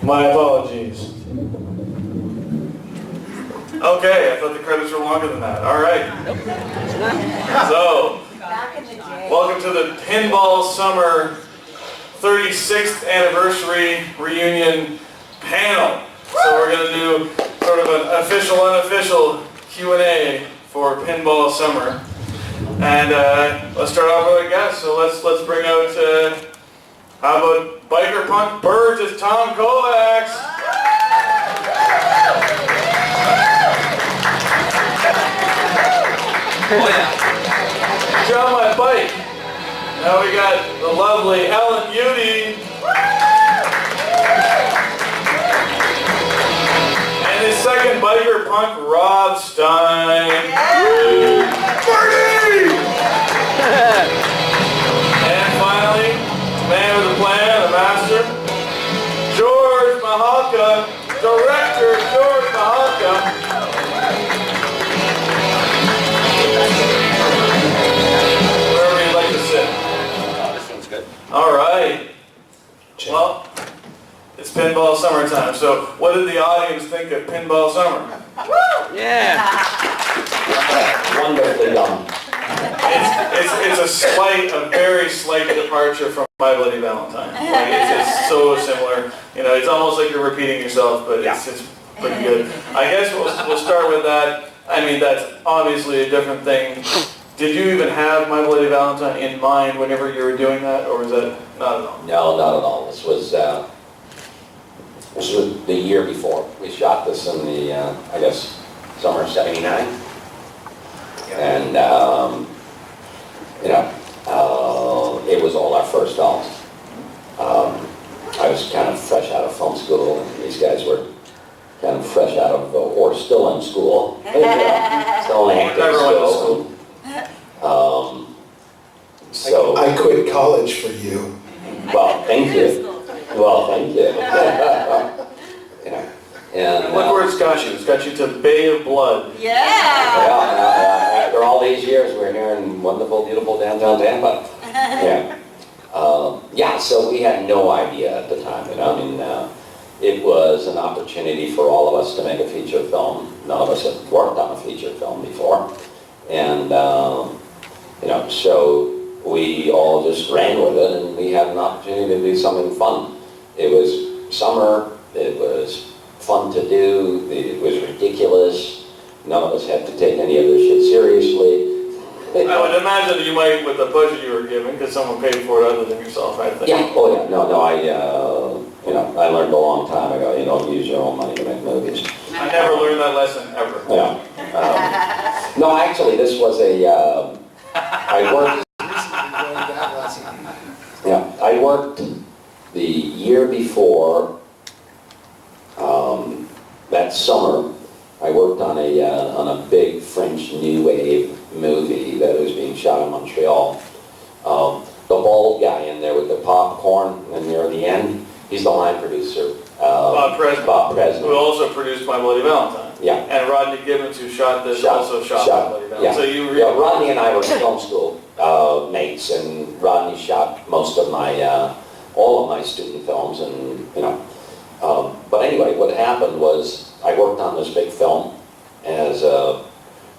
My apologies. Okay, I thought the credits were longer than that. All right. So, welcome to the Pinball Summer 36th Anniversary Reunion Panel. So we're going to do sort of an official, unofficial Q&A for Pinball Summer. And let's start off with a guest. So let's bring out, how about Biker Punk Burgess, Tom Kovacs. Oh yeah. Get on my bike. Now we got the lovely Ellen Beauty. And his second biker punk, Rob Stein. Marty! And finally, the man with the plan, the master, George Mahalka, director George Mahalka. Wherever you'd like to sit. This one's good. All right. Well, it's Pinball Summertime. So, what did the audience think of Pinball Summer? Yeah. Wonderfully done. It's a very slight departure from My Bloody Valentine. Like it's so similar. You know, it's almost like you're repeating yourself, but it's pretty good. I guess we'll start with that. I mean, that's obviously a different thing. Did you even have My Bloody Valentine in mind whenever you were doing that, or was that not at all? No, not at all. This was the year before. We shot this in the, I guess, summer of '79. And, it was all our first films. I was kind of fresh out of film school, and these guys were kind of fresh out of, or still in school. Still in acting school. So I quit college for you. Well, thank you. Well, thank you. And Look where it's got you. It's got you to Bay of Blood. after all these years, we're here in wonderful, beautiful downtown Tampa. So we had no idea at the time. It was an opportunity for all of us to make a feature film. None of us had worked on a feature film before, and so we all just ran with it, and we had an opportunity to do something fun. It was summer. It was fun to do. It was ridiculous. None of us had to take any of this shit seriously. I would imagine that you might, with the budget you were given, because someone paid for it other than yourself, I think. Yeah. Oh yeah. No. I learned a long time ago. You don't use your own money to make movies. I never learned that lesson ever. Yeah. No, actually, this was I worked the year before. That summer, I worked on a big French New Wave movie that was being shot in Montreal. The bald guy in there with the popcorn and near the end, he's the line producer. Bob Preston. Who Who also produced My Bloody Valentine. Yeah. And Rodney Gibbons, who shot this, also shot My Bloody Valentine. Yeah. So you Rodney and I were film school mates, and Rodney shot most of my, all of my student films, and but anyway, what happened was I worked on this big film as a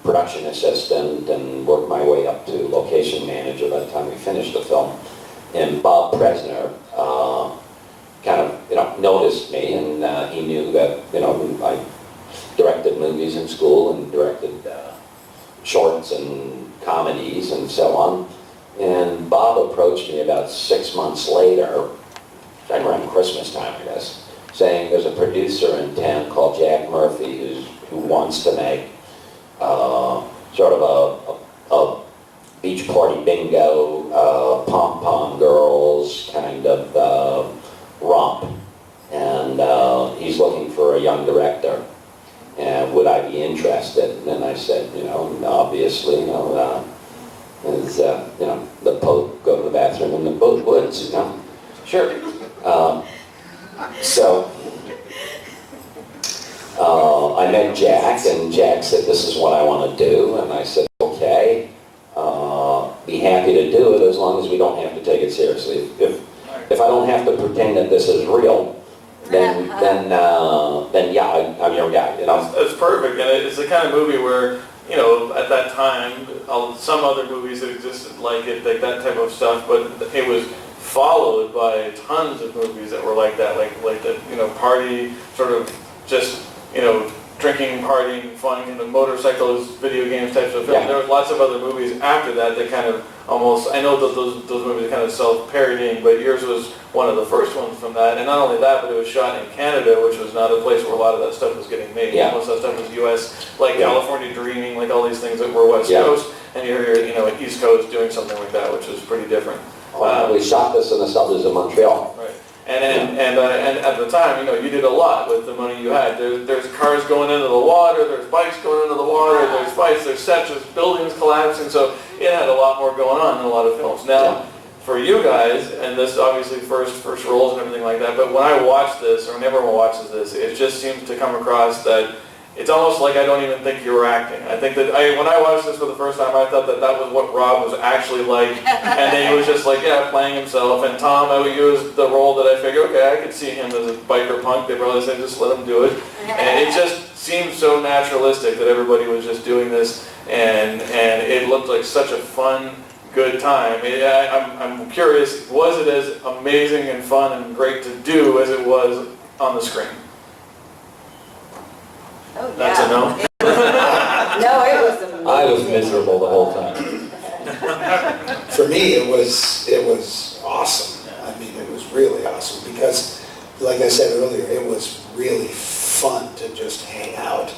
production assistant and worked my way up to location manager by the time we finished the film. And Bob Presner kind of noticed me, and he knew that I directed movies in school and directed shorts and comedies and so on. And Bob approached me about 6 months later, around Christmas time, I guess, saying there's a producer in town called Jack Murphy who wants to make sort of a beach party bingo, pom-pom girls kind of romp. And he's looking for a young director. And would I be interested? And I said, obviously, as the Pope go to the bathroom in the woods, sure. So I met Jack, and Jack said, this is what I want to do. And I said, okay, be happy to do it as long as we don't have to take it seriously. If I don't have to pretend that this is real, then yeah, I'm your guy, you know. It's perfect, and it's the kind of movie where, you know, at that time, some other movies that existed like it, like that type of stuff, but it was followed by tons of movies that were like that, like the, you know, party, sort of just, you know, drinking, partying, fun, you know, motorcycles, video games types of films. Yeah. There was lots of other movies after that that kind of almost, I know that those movies are kind of self-parodying, but yours was one of the first ones from that. And not only that, but it was shot in Canada, which was not a place where a lot of that stuff was getting made. Yeah. Most of that stuff was U.S., like Yeah. California Dreaming, like all these things that were West Yeah. Coast, and you're, you know, East Coast doing something like that, which was pretty different. We shot this in the suburbs of Montreal. Right. And at the time, you know, you did a lot with the money you had. There's cars going into the water, there's bikes going into the water, there's fights, there's sets, there's buildings collapsing, so it had a lot more going on than a lot of films. Now, for you guys, and this obviously first roles and everything like that, but when I watch this, or when everyone watches this, it just seems to come across that it's almost like I don't even think you were acting. I think that when I watched this for the first time, I thought that that was what Rob was actually like, and then he was just like, yeah, playing himself. And Tom, you was the role that I figured, okay, I could see him as a biker punk. They probably said just let him do it, and it just seemed so naturalistic that everybody was just doing this, and it looked like such a fun, good time. I'm curious, was it as amazing and fun and great to do as it was on the screen? Oh, That's a no? No, it was amazing. I was miserable the whole time. For me, it was awesome. I mean, it was really awesome because, like I said earlier, it was really fun to just hang out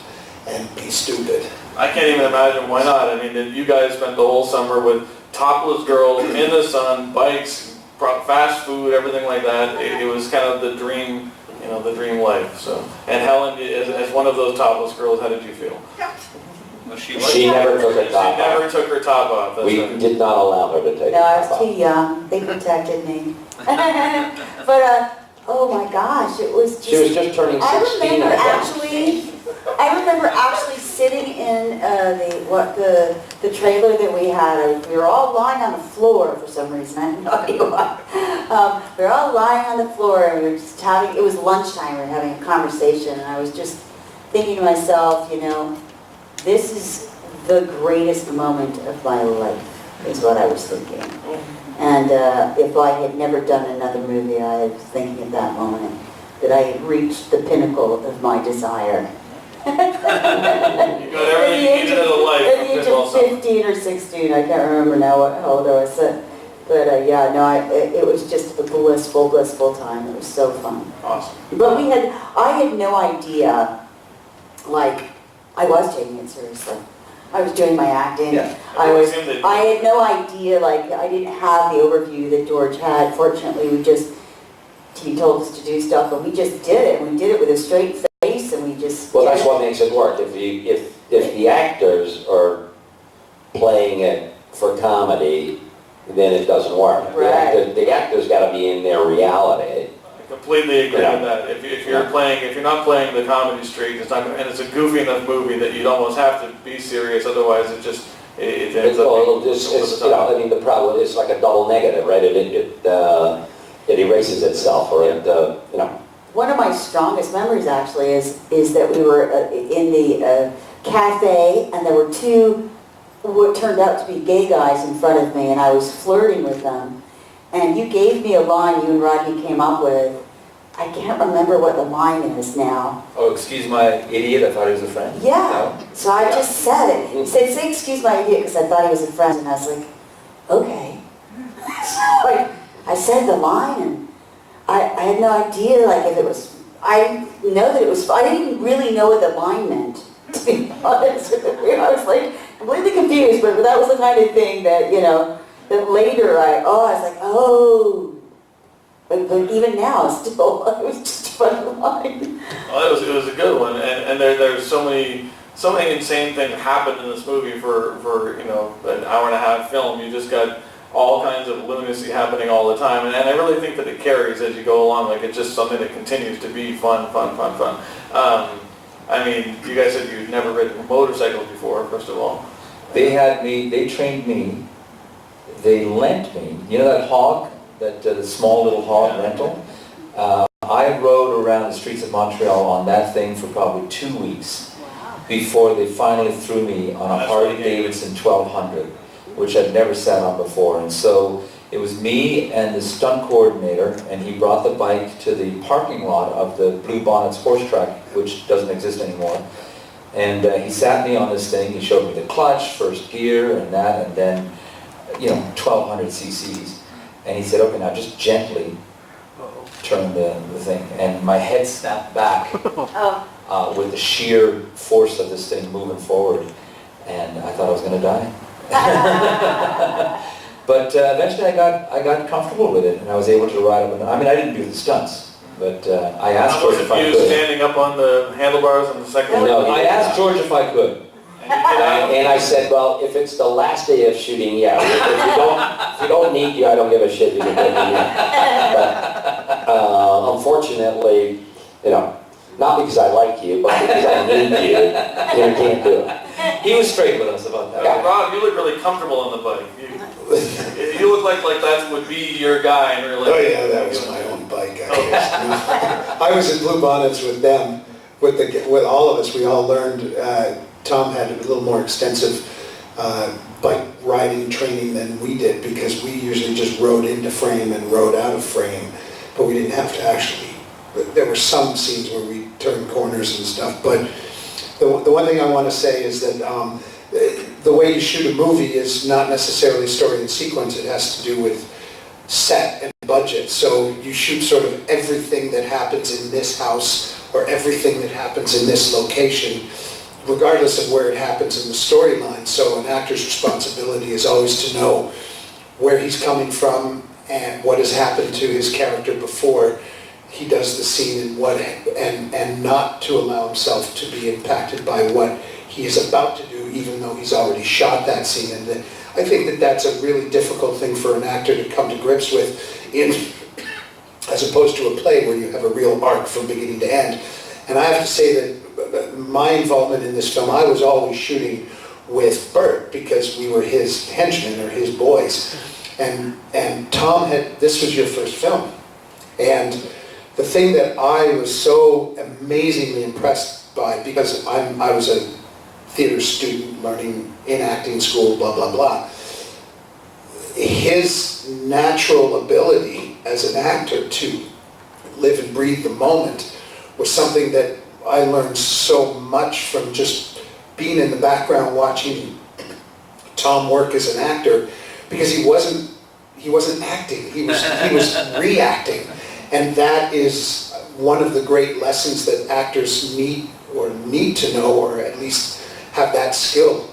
and be stupid. I can't even imagine why not. I mean, you guys spent the whole summer with topless girls in the sun, bikes, fast food, everything like that. It was kind of the dream, you know, the dream life. So, and Helen, as one of those topless girls, how did you feel? She never took her top She off. never took her top off. That's We right. did not allow her to take No, her I top was off. too young. They protected me. But, oh my gosh, it was just... She was just turning 16 at I remember actually sitting in the trailer that we had. We were all lying on the floor for some reason. I have no idea why. We were all lying on the floor and we were just having, it was lunchtime, we were having a conversation, and I was just thinking to myself, you know, this is the greatest moment of my life, is what I was thinking. And if I had never done another movie, I was thinking at that moment that I had reached the pinnacle of my desire. You got everything you needed in a life. At the age of 15 or 16, I can't remember now how old I was. But yeah, no, it was just a blissful time. It was so fun. Awesome. But I had no idea, like, I was taking it seriously. I was doing my acting. Yeah. I had no idea, like, I didn't have the overview that George had. Fortunately, he told us to do stuff, and we just did it. We did it with a straight face, and we just... Well, that's what makes it work. If the actors are playing it for comedy, then it doesn't work. Right. The actors got to be in their reality. I completely agree Yeah. with that. If you're not playing the comedy street, it's not, and it's a goofy enough movie that you'd almost have to be serious. Otherwise, it ends up being It's you know, I mean, the problem is like a double negative, right? It erases itself, or it, you know. One of my strongest memories, actually, is that we were in the cafe, and there were two what turned out to be gay guys in front of me, and I was flirting with them. And you gave me a line you and Rodney came up with. I can't remember what the line is now. Oh, excuse my idiot, I thought he was a friend. Yeah. No? So I just said it. He said, say excuse my idiot, because I thought he was a friend, and I was like, okay. So I said the line, and I had no idea, like, if it was, I know that it was, I didn't really know what the line meant, to be honest with you. I was like completely confused, but that was the kind of thing that, you know, that later I was like, oh. But even now, still, it was just a fun line. Well, it was a good one, and there's so many insane things happened in this movie for you know, an hour and a half film. You just got all kinds of lunacy happening all the time, and I really think that it carries as you go along. Like, it's just something that continues to be fun. I mean, you guys said you'd never ridden motorcycles before, first of all. They trained me, they lent me, you know that hog, that the small little hog rental? I I rode around the streets of Montreal on that thing for probably 2 weeks before they finally threw me on a That's Harley okay. Davidson 1200, which I'd never sat on before. And so it was me and the stunt coordinator, and he brought the bike to the parking lot of the Blue Bonnets horse track, which doesn't exist anymore. And he sat me on this thing, he showed me the clutch, first gear, and that, and then, 1200 cc's. And he said, okay, now just gently turn the thing. And my head snapped back with the sheer force of this thing moving forward. And I thought I was going to die. But eventually I got comfortable with it, and I was able to ride up. I mean, I didn't do the stunts, but I asked How George was if I it you could. standing up on the handlebars on the second No, one? I asked George if I could. And you get out. And I said, well, if it's the last day of shooting, yeah. If we don't need you, I don't give a shit. You can take me in. But unfortunately, not because I like you, but because I need you, you can't do it. He was straight with us about that. Rob, you look really comfortable on the bike. You look like that would be your guy in real life. Oh yeah, that was my own bike, I guess. I was in Blue Bonnets with them, with all of us. We all learned, Tom had a little more extensive bike riding training than we did, because we usually just rode into frame and rode out of frame, but we didn't have to actually. There were some scenes where we turned corners and stuff, but the one thing I want to say is that the way you shoot a movie is not necessarily story and sequence. It has to do with set and budget. So you shoot sort of everything that happens in this house or everything that happens in this location, regardless of where it happens in the storyline. So an actor's responsibility is always to know where he's coming from and what has happened to his character before he does the scene, and not to allow himself to be impacted by what he is about to do, even though he's already shot that scene. And I think that that's a really difficult thing for an actor to come to grips with, as opposed to a play where you have a real arc from beginning to end. And I have to say that my involvement in this film, I was always shooting with Bert because we were his henchmen or his boys. And Tom this was your first film. And the thing that I was so amazingly impressed by, because I was a theater student learning in acting school, blah, blah, blah, his natural ability as an actor to live and breathe the moment was something that I learned so much from just being in the background watching Tom work as an actor, because he wasn't acting, he was reacting. And that is one of the great lessons that actors need to know, or at least have that skill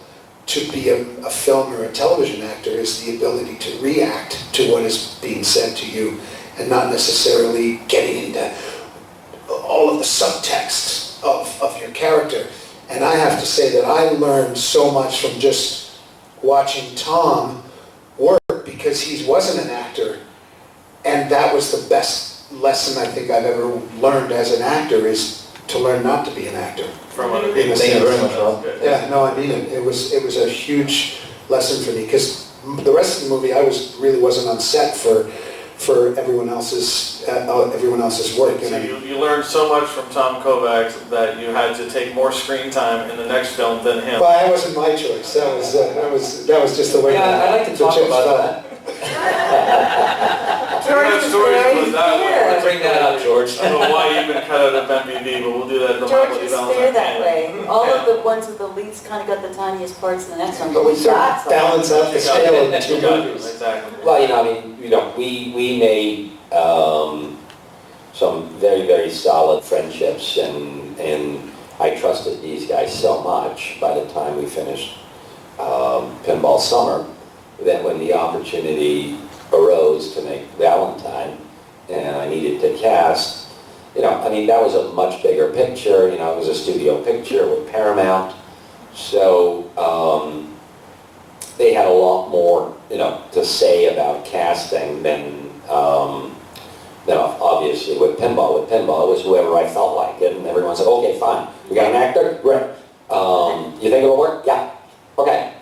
to be a film or a television actor, is the ability to react to what is being said to you and not necessarily getting into all of the subtext of your character. And I have to say that I learned so much from just watching Tom work, because he wasn't an actor, and that was the best lesson I think I've ever learned as an actor, is to learn not to be an actor. From other In people. a Thank you sense. very much, Rob. Yeah, no, I mean it. It was a huge lesson for me, because the rest of the movie I really wasn't on set for everyone else's work. So you learned so much from Tom Kovacs that you had to take more screen time in the next film than him. Well, that wasn't my choice. That was just the way. Yeah, I'd like to the talk chips about fell. that. George Good is stories very with that one. fair. Let's Bring that up, George. I don't know why you've been cut out of MPV, but we'll do that at the George Michael is Valentine fair that Cannon. way. All of the ones with the leads kind of got the tiniest parts in the next one, but we Sort of got some. balance out the scale in two You got it, movies. exactly. Well, we made some very, very solid friendships, and I trusted these guys so much by the time we finished Pinball Summer, that when the opportunity arose to make Valentine and I needed to cast, that was a much bigger picture. It was a studio picture with Paramount, so they had a lot more to say about casting than obviously with Pinball. With Pinball, it was whoever I felt like it, and everyone said, okay, fine, we got an actor, great. You think it'll work? Yeah, okay.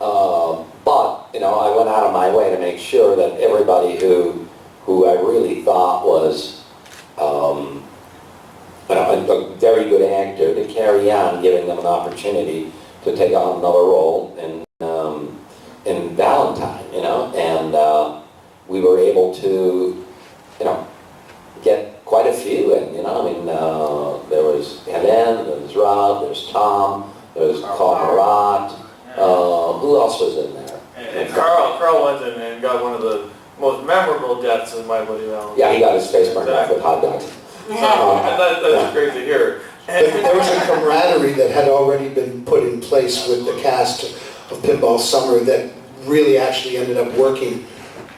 But I went out of my way to make sure that everybody who I really thought was a very good actor to carry on, giving them an opportunity to take on another role in Valentine, and we were able to, get quite a few in, there was Helen, there was Rob, there's Tom, there was Carl Marat, who else was in there? And Carl went in and got one of the most memorable deaths in My Bloody Valentine. Yeah, he got his face burned off with hot dogs. So, and that's great to hear. But there was a camaraderie that had already been put in place with the cast of Pinball Summer that really actually ended up working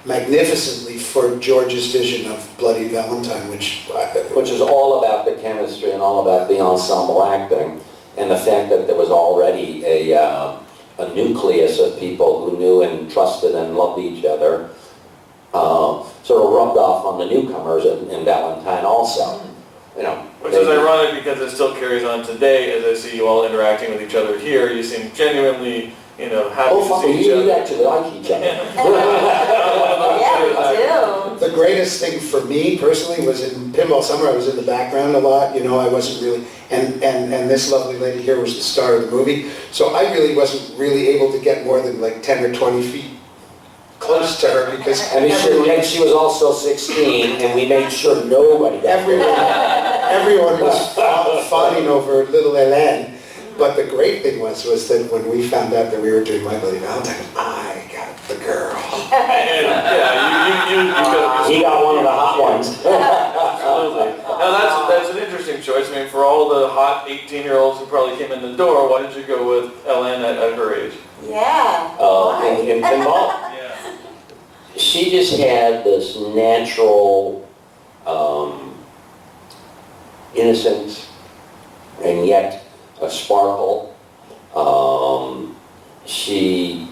magnificently for George's vision of Bloody Valentine, which is all about the chemistry and all about the ensemble acting, and the fact that there was already a nucleus of people who knew and trusted and loved each other, sort of rubbed off on the newcomers in Valentine also. Which is ironic because it still carries on today. As I see you all interacting with each other here, you seem genuinely, happy to see each other. You actually like each other. Yeah, we do. the greatest thing for me personally was in Pinball Summer. I was in the background a lot, I wasn't really, and this lovely lady here was the star of the movie, so I really wasn't really able to get more than like 10 or 20 feet close to her because And she was also 16, and we made sure nobody got everyone was fawning over little Hélène. But the great thing was that when we found out that we were doing My Bloody Valentine, I got the girl. And, yeah, He got one of the hot ones. Absolutely. Now that's an interesting choice. I mean, for all the hot 18-year-olds who probably came in the door, why did you go with Ellen at her age? Yeah. In pinball. Yeah. She just had this natural innocence and yet a sparkle. She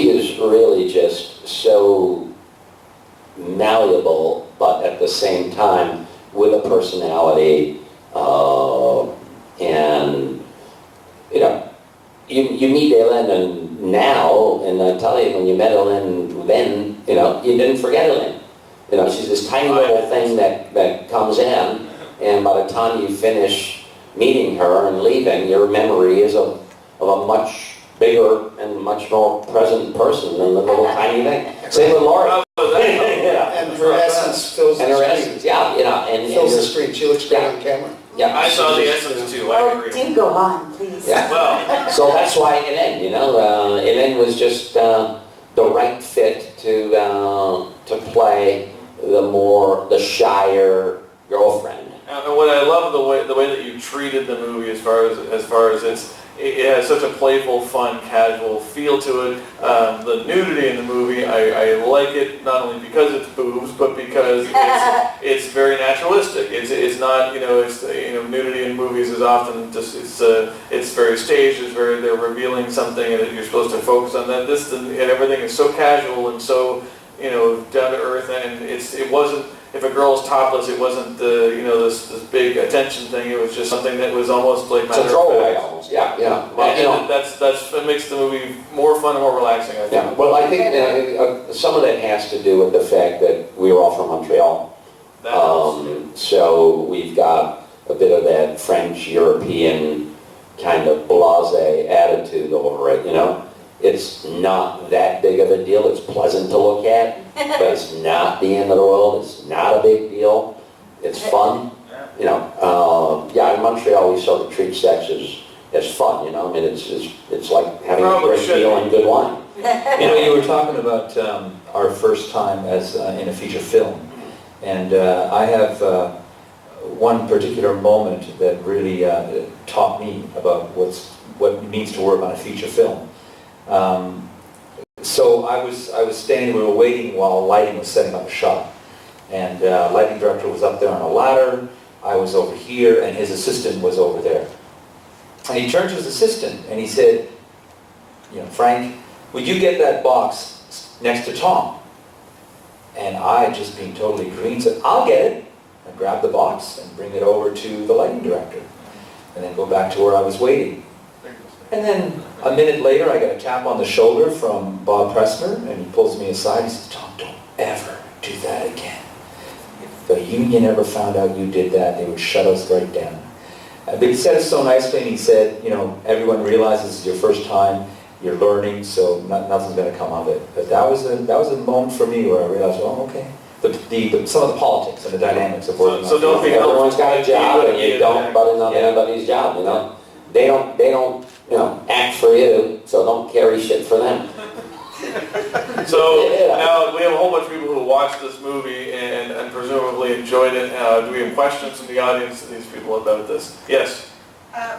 was really just so malleable, but at the same time with a personality, and you meet Ellen now, and I tell you, when you met Ellen then, you didn't forget Ellen. She's this tiny little thing that comes in, and by the time you finish meeting her and leaving, your memory is of a much bigger and much more present person than the little tiny thing. Same with Laurie. And her essence fills the screen. Fills the screen. She looks great on camera. Yeah, I saw the essence too. I Oh, agree. do go on, please. Yeah. Well, So that's why Elaine, Elaine was just the right fit to play the shyer girlfriend. and what I love the way that you treated the movie as far as it has such a playful, fun, casual feel to it. The nudity in the movie, I like it not only because it's boobs, but because it's very naturalistic. It's not nudity in movies is often just it's very staged. They're revealing something and you're supposed to focus on that. And everything is so casual and so down to earth, and it wasn't. If a girl's topless, it wasn't this big attention thing. It was just something that was almost like It's a throwaway almost. Yeah. And that makes the movie more fun and more relaxing, I think. Yeah. Well, I think some of that has to do with the fact that we were all from Montreal. That helps. So we've got a bit of that French European kind of blasé attitude over it. It's not that big of a deal. It's pleasant to look at, but it's not the end of the world. It's not a big deal. It's fun. In Montreal we sort of treat sex as fun. It's like having a great meal and good wine. You were talking about our first time as in a feature film, and I have one particular moment that really taught me about what it means to work on a feature film. So I was standing, we were waiting while lighting was setting up a shot, and lighting director was up there on a ladder, I was over here, and his assistant was over there. And he turned to his assistant and he said, Frank, would you get that box next to Tom? And I, just being totally green, said, I'll get it. And grab the box and bring it over to the lighting director. And then go back to where I was waiting. And then a minute later, I got a tap on the shoulder from Bob Pressner, and he pulls me aside and says, Tom, don't ever do that again. But if union ever found out you did that, they would shut us right down. But he said it so nicely, and he said, you know, everyone realizes this is your first time, you're learning, so nothing's going to come of it. But that was a moment for me where I realized, oh, okay. Some of the politics and the dynamics of working. So don't be Everyone's got a job, and you Yeah. don't butt in on anybody's job, you know? They don't, you know, act for you, so don't carry shit for them. So Yeah. now we have a whole bunch of people who watched this movie and presumably enjoyed it. Do we have questions from the audience of these people about this? Yes.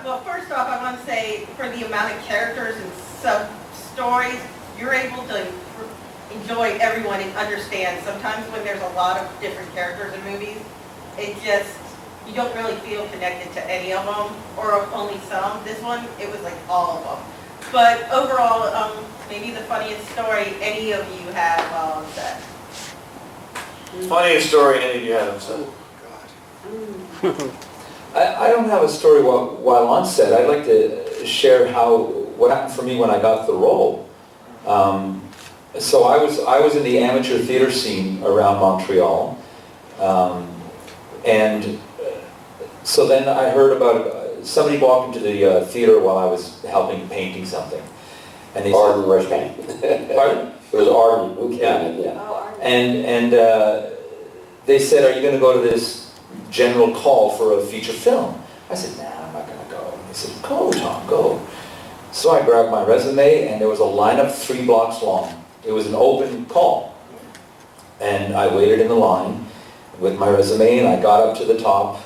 Well, first off, I want to say for the amount of characters and sub-stories, you're able to enjoy everyone and understand. Sometimes when there's a lot of different characters in movies, it just, you don't really feel connected to any of them, or only some. This one, it was like all of them. But overall, maybe the funniest story any of you have while on set. Funniest story any of you have said? Oh, God. I don't have a story while on set. I'd like to share what happened for me when I got the role. So I was in the amateur theater scene around Montreal, and so then I heard about somebody walked into the theater while I was helping painting something, and they Arden said, Rushman. "Pardon?" It was Arden who came Yeah. in, yeah. And they said, "Are you going to go to this general call for a feature film?" I said, "Nah, I'm not going to go." They said, "Go, Tom, go." So I grabbed my resume, and there was a lineup 3 blocks long. It was an open call. And I waited in the line with my resume, and I got up to the top,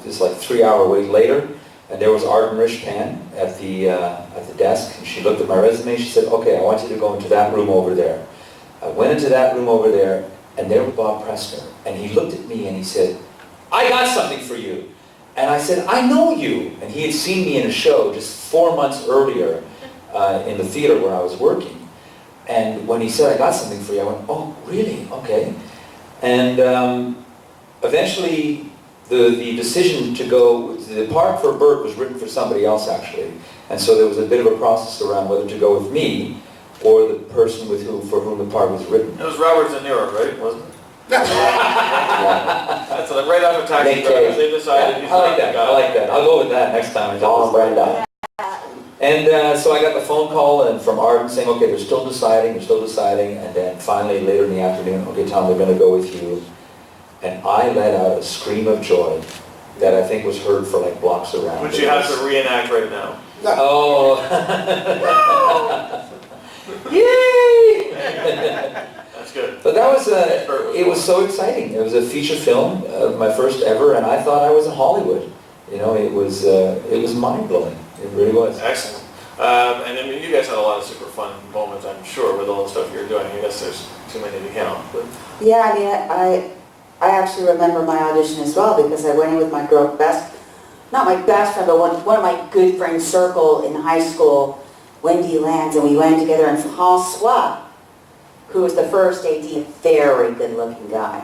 just like 3-hour wait later, and there was Arden Rishpan at the desk, and she looked at my resume, she said, "Okay, I want you to go into that room over there." I went into that room over there, and there was Bob Pressner, and he looked at me and he said, "I got something for you." And I said, "I know you." And he had seen me in a show just 4 months earlier in the theater where I was working. And when he said, "I got something for you," I went, "Oh, really? Okay." And eventually the decision to go, the part for Bert was written for somebody else actually. And so there was a bit of a process around whether to go with me or the person for whom the part was written. It was Robert De Niro, right? Wasn't it? Yeah. That's right after Taxi Nick Drivers. Cage. They decided he's I like not the that. guy. I like that. I'll go with that next time. I tell Tom this story. Brenda. And so I got the phone call and from Arden saying, "Okay, they're still deciding. And then finally later in the afternoon, "Okay, Tom, they're going to go with you." And I let out a scream of joy that I think was heard for like blocks around. Which you have to reenact right now. Oh. Yay! That's good. But that was, it was so exciting. It was a feature film, my first ever, and I thought I was in Hollywood. You know, it was mind-blowing. It really was. Excellent. And I mean, you guys had a lot of super fun moments, I'm sure, with all the stuff you're doing. I guess there's too many to count. But Yeah, I mean, I actually remember my audition as well because I went in with my not my best friend, but one of my good friends circle in high school, Wendy Lands, and we went together, and François, who was the first AD, a very good-looking guy,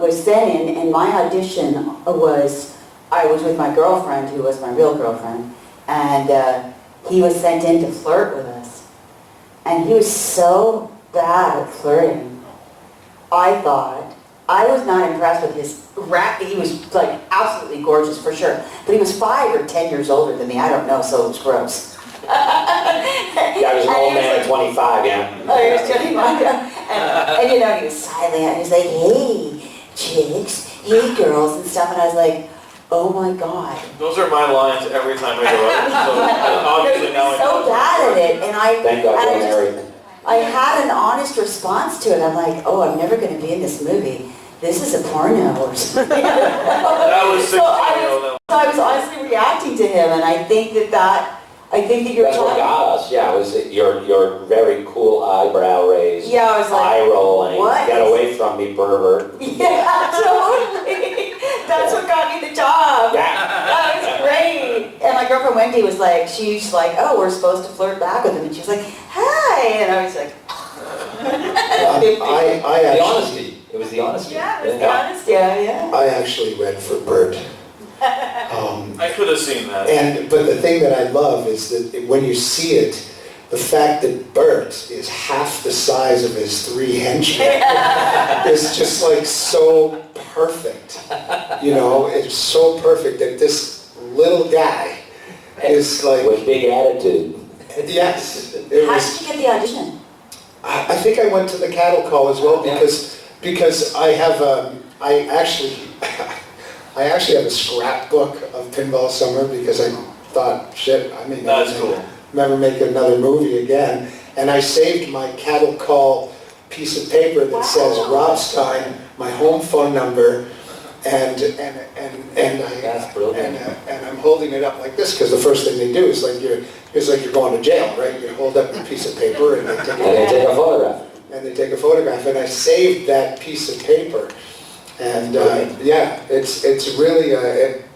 was then in, and my audition was, I was with my girlfriend, who was my real girlfriend, and he was sent in to flirt with us. And he was so bad at flirting. I was not impressed with his he was like absolutely gorgeous for sure, but he was 5 or 10 years older than me, I don't know, so it was gross. Yeah, I was an old man at 25, yeah. Oh, he was 25, yeah. And you know, he was silent, and he was like, "Hey, chicks, hey, girls," and stuff, and I was like, oh my God. those are my lines every time I go out. So obviously now I So know. bad at it, and Thank God you're married. I had an honest response to it. I'm like, oh, I'm never going to be in this movie. This is a porno or something. That was 16 So I year old. So I was honestly reacting to him, and I think that you're That's what got us, yeah, it was your very cool eyebrow raise. Yeah, I was like, eye rolling, what get is- away from me, pervert. Yeah, totally. That's what got me the job. Yeah. That was great. And my girlfriend Wendy was like, she's like, oh, we're supposed to flirt back with him. And she was like, hi. And I was like, I The actually, honesty. It was the honesty. yeah, it was the honest, yeah. I actually read for Bert. I could have seen that. But the thing that I love is that when you see it, the fact that Bert is half the size of his 3 henchmen is just like so perfect. You know, it's so perfect that this little guy is like, With big attitude. yes. It How was, did you get the audition? I think I went to the cattle call as well because I have I actually have a scrapbook of Pinball Summer because I thought, shit, I may That's cool. never make another movie again. And I saved my cattle call piece of paper that says Rob Stein, my home phone number, and That's brilliant. I'm holding it up like this because the first thing they do is like you're going to jail, right? You hold up a piece of paper and they take And they take a photograph. and I saved that piece of paper. And yeah, it's really,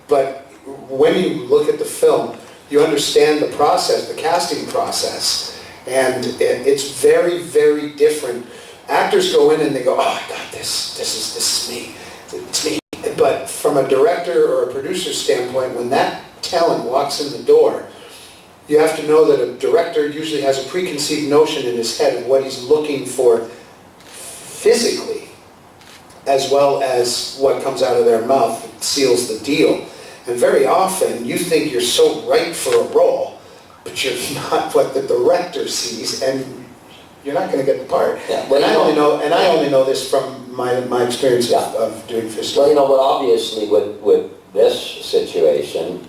but when you look at the film, you understand the process, the casting process, and it's very, very different. Actors go in and they go, oh, I got this. This is me. It's me. But from a director or a producer standpoint, when that talent walks in the door, you have to know that a director usually has a preconceived notion in his head of what he's looking for physically, as well as what comes out of their mouth seals the deal. And very often, you think you're so right for a role, but you're not what the director sees, and you're not going to get the part. Yeah, And I only know this from my experience of doing fish. Well, you know, but obviously with this situation,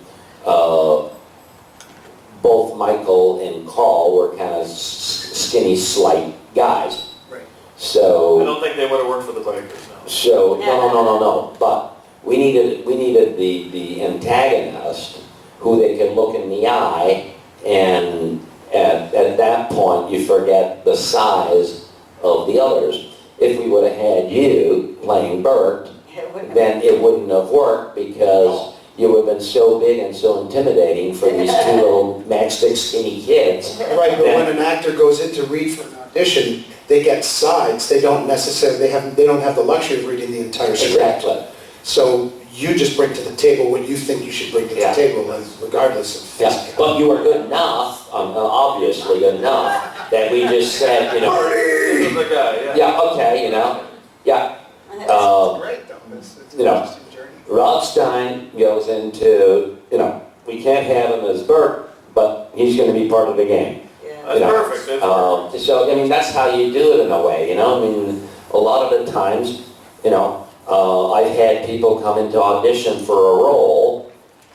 both Michael and Carl were kind of skinny, slight guys. Right. So. I don't think they would have worked for the bikers, no. So, no. But we needed the antagonist who they could look in the eye, and at that point you forget the size of the others. If we would have had you playing Bert, then it wouldn't have worked because you would have been so big and so intimidating for these 2 little matchstick skinny kids. Right, but when an actor goes in to read for an audition, they get sides. They don't necessarily, they don't have the luxury of reading the entire script. Exactly. So you just bring to the table what you think you should bring to the table, regardless of Yeah, physicality. but you were good enough, obviously good enough, that we just said, you know, This is the guy, yeah. yeah, okay, you know, yeah. Great, though. It's you know, an interesting journey. Rob Stein goes into, you know, we can't have him as Bert, but he's going to be part of the game. That's You know, perfect, that's perfect. So, I mean, that's how you do it in a way, you know, I mean, a lot of the times, you know, I've had people come into audition for a role,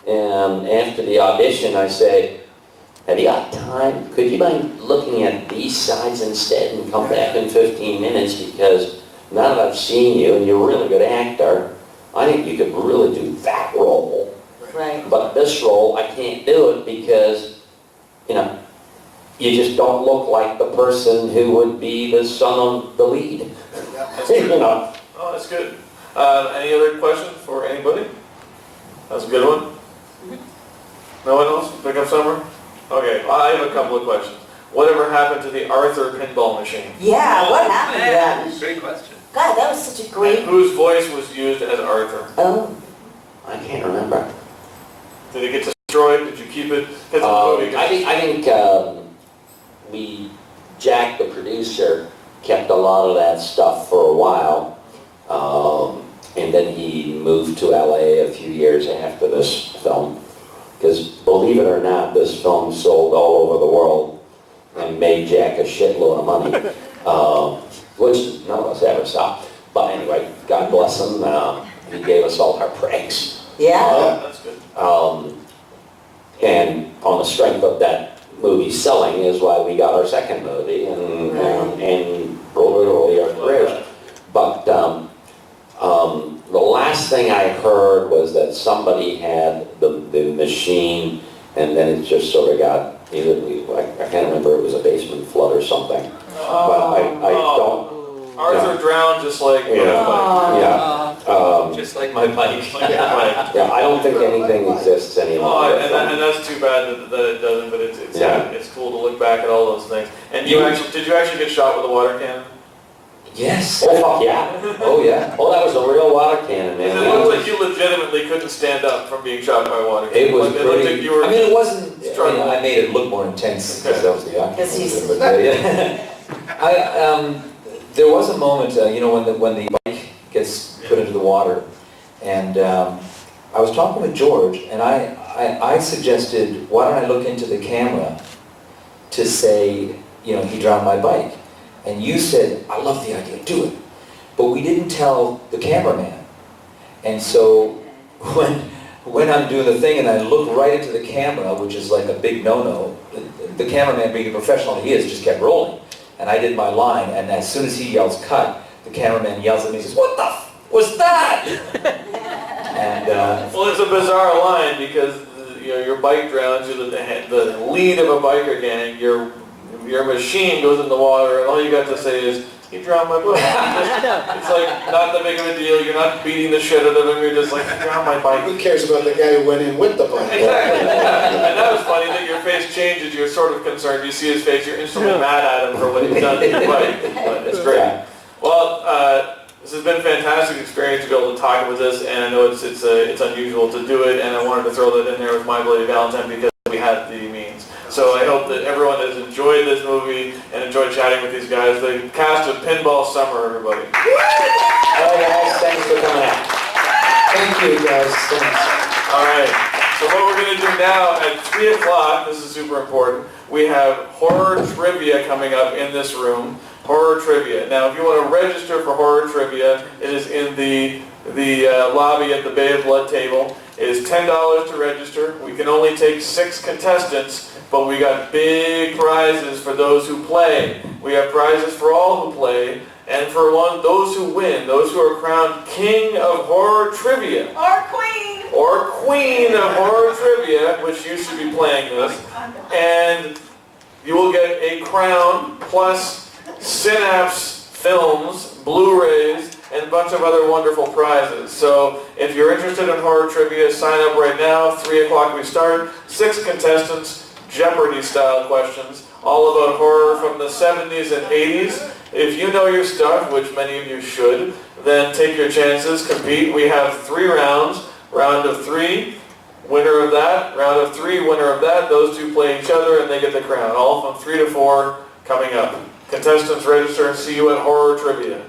and after the audition I say, have you got time? Could you mind looking at these sides instead and come back in 15 minutes, because now that I've seen you and you're a really good actor, I think you could really do that role. Right. But this role, I can't do it because, you know, you just don't look like the person who would be the son of the lead. That's You true. know, Oh, that's good. Any other questions for anybody? That's a good one. No one else? Pick up Summer? Okay, I have a couple of questions. Whatever happened to the Arthur pinball machine? Yeah, what happened to that? Great question. God, that was such a great, And whose voice was used as Arthur? oh, I can't remember. Did it get destroyed? Did you keep it? It's a movie. I think Jack, the producer, kept a lot of that stuff for a while. And then he moved to LA a few years after this film. Because believe it or not, this film sold all over the world and made Jack a shitload of money, which none of us ever saw. But anyway, God bless him. He gave us all our breaks. yeah. Oh, that's good. And on the strength of that movie selling is why we got our second movie and literally our careers. But the last thing I heard was that somebody had the machine, and then it just sort of got, I can't remember, it was a basement flood or something. But I don't, Arthur drowned just like Just like my bike. yeah, I don't think anything exists anymore. Oh, and that's too bad that it doesn't, but it's cool to look back at all those things. And did you actually get shot with a water cannon? Yes. Oh, fuck yeah. Oh, yeah. Oh, that was a real water cannon, It man. looked like you legitimately couldn't stand up from being shot by water. It was Like, looked like pretty, you were I mean, it wasn't, struggling. I made it look more intense because that was the Because he's- octopus. But, yeah. There was a moment, when the bike gets put into the water, and I was talking with George, and I suggested, why don't I look into the camera to say, he drowned my bike. And you said, I love the idea, do it. But we didn't tell the cameraman. And so when I'm doing the thing and I look right into the camera, which is like a big no-no, the cameraman, being a professional he is, just kept rolling. And I did my line, and as soon as he yells cut, the cameraman yells at me and says, what the f was that? And Well, it's a bizarre line because your bike drowns, you're the lead of a biker gang, your machine goes in the water, and all you got to say is, he drowned my bike. It's like not that big of a deal. You're not beating the shit out of him. You're just like, he drowned my bike. Who cares about the guy who went in with the bike? Exactly. And that was funny that your face changes. You're sort of concerned. You see his face. You're instantly mad at him for what he's done to your bike. But it's great. Well, this has been a fantastic experience to be able to talk with this, and I know it's unusual to do it, and I wanted to throw that in there with My Bloody Valentine because we had the means. So I hope that everyone has enjoyed this movie and enjoyed chatting with these guys. The cast of Pinball Summer, everybody. All right, guys, thanks for coming out. Thank you, guys. Thanks. All right. So what we're going to do now at 3 o'clock, this is super important, we have horror trivia coming up in this room. Horror trivia. Now, if you want to register for horror trivia, it is in the lobby at the Bay of Blood table. It is $10 to register. We can only take 6 contestants, but we got big prizes for those who play. We have prizes for all who play, and for those who win, those who are crowned King of Horror Trivia. Or Queen. Or Queen of Horror Trivia, which you should be playing this. And you will get a crown plus Synapse films, Blu-rays, and a bunch of other wonderful prizes. So if you're interested in horror trivia, sign up right now. 3 o'clock we start. 6 contestants, Jeopardy-style questions, all about horror from the 70s and 80s. If you know your stuff, which many of you should, then take your chances, compete. We have 3 rounds. Round of 3, winner of that. Round of 3, winner of that. Those 2 play each other and they get the crown. All from 3 to 4 coming up. Contestants register. See you at Horror Trivia.